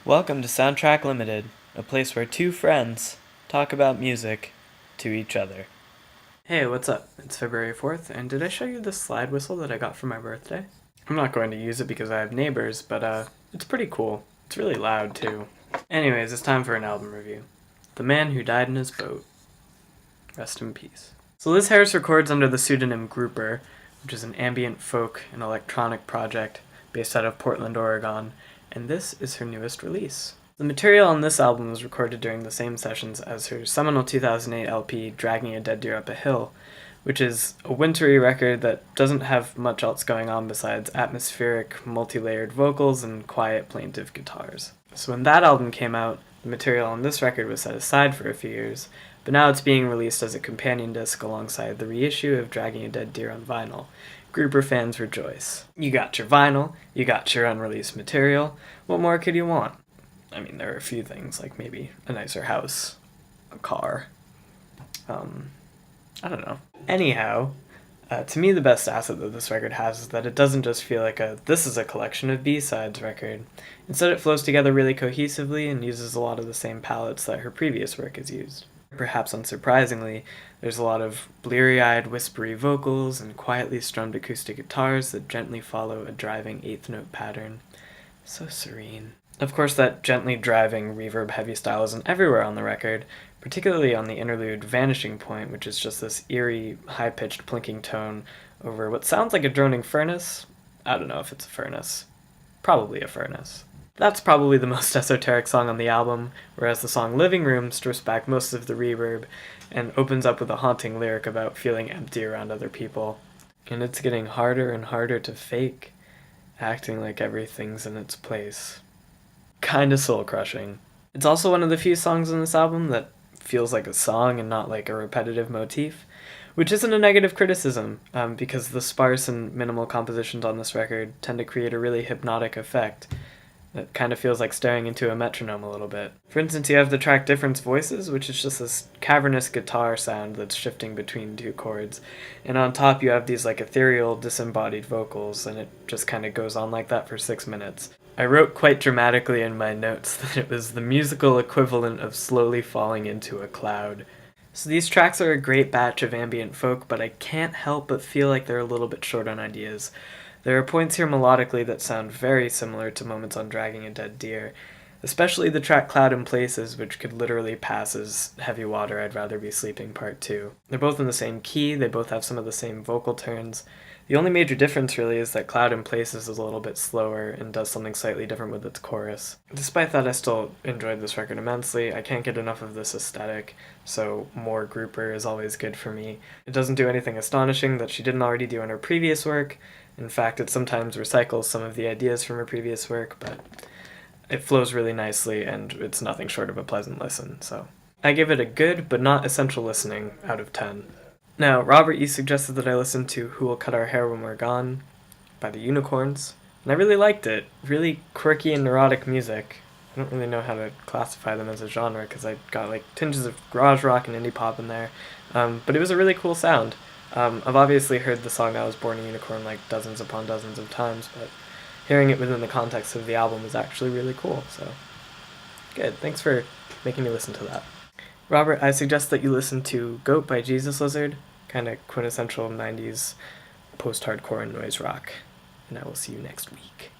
Welcome to Soundtrack Limited, a place where two friends talk about music to each other. Hey, what's up? It's February 4th, and did I show you this slide whistle that I got for my birthday? I'm not going to use it because I have neighbors, but it's pretty cool. It's really loud, too. Anyways, it's time for an album review. The Man Who Died in His Boat. Rest in peace. So Liz Harris records under the pseudonym Grouper, which is an ambient folk and electronic project based out of Portland, Oregon, and this is her newest release. The material on this album was recorded during the same sessions as her seminal 2008 LP, Dragging a Dead Deer Up a Hill, which is a wintry record that doesn't have much else going on besides atmospheric, multi-layered vocals and quiet, plaintive guitars. So when that album came out, the material on this record was set aside for a few years, but now it's being released as a companion disc alongside the reissue of Dragging a Dead Deer on vinyl. Grouper fans rejoice. You got your vinyl, you got your unreleased material. What more could you want? I mean, there are a few things, like maybe a nicer house, a car. I don't know. Anyhow, to me the best asset that this record has is that it doesn't just feel like this is a collection of B-sides record. Instead it flows together really cohesively and uses a lot of the same palettes that her previous work has used. Perhaps unsurprisingly, there's a lot of bleary-eyed, whispery vocals and quietly strummed acoustic guitars that gently follow a driving eighth-note pattern. So serene. Of course, that gently driving, reverb-heavy style isn't everywhere on the record, particularly on the interlude Vanishing Point, which is just this eerie, high-pitched plinking tone over what sounds like a droning furnace. I don't know if it's a furnace. Probably a furnace. That's probably the most esoteric song on the album, whereas the song Living Room strips back most of the reverb and opens up with a haunting lyric about feeling empty around other people. And it's getting harder and harder to fake, acting like everything's in its place. Kinda soul-crushing. It's also one of the few songs on this album that feels like a song and not like a repetitive motif, which isn't a negative criticism, because the sparse and minimal compositions on this record tend to create a really hypnotic effect. It kind of feels like staring into a metronome a little bit. For instance, you have the track Difference Voices, which is just this cavernous guitar sound that's shifting between two chords. And on top you have these like ethereal, disembodied vocals, and it just kind of goes on like that for 6 minutes. I wrote quite dramatically in my notes that it was the musical equivalent of slowly falling into a cloud. So these tracks are a great batch of ambient folk, but I can't help but feel like they're a little bit short on ideas. There are points here melodically that sound very similar to moments on Dragging a Dead Deer, especially the track Cloud in Places, which could literally pass as Heavy Water, I'd Rather Be Sleeping Part 2. They're both in the same key, they both have some of the same vocal turns. The only major difference really is that Cloud in Places is a little bit slower and does something slightly different with its chorus. Despite that, I still enjoyed this record immensely. I can't get enough of this aesthetic, so more Grouper is always good for me. It doesn't do anything astonishing that she didn't already do in her previous work. In fact, it sometimes recycles some of the ideas from her previous work, but it flows really nicely and it's nothing short of a pleasant listen, so I give it a good but not essential listening out of 10. Now, Robert, you suggested that I listen to Who Will Cut Our Hair When We're Gone by the Unicorns, and I really liked it. Really quirky and neurotic music. I don't really know how to classify them as a genre because I got like tinges of garage rock and indie pop in there, but it was a really cool sound. I've obviously heard the song I Was Born a Unicorn like dozens upon dozens of times, but hearing it within the context of the album was actually really cool, so good. Thanks for making me listen to that. Robert, I suggest that you listen to Goat by Jesus Lizard, kind of quintessential 90s post-hardcore and noise rock, and I will see you next week.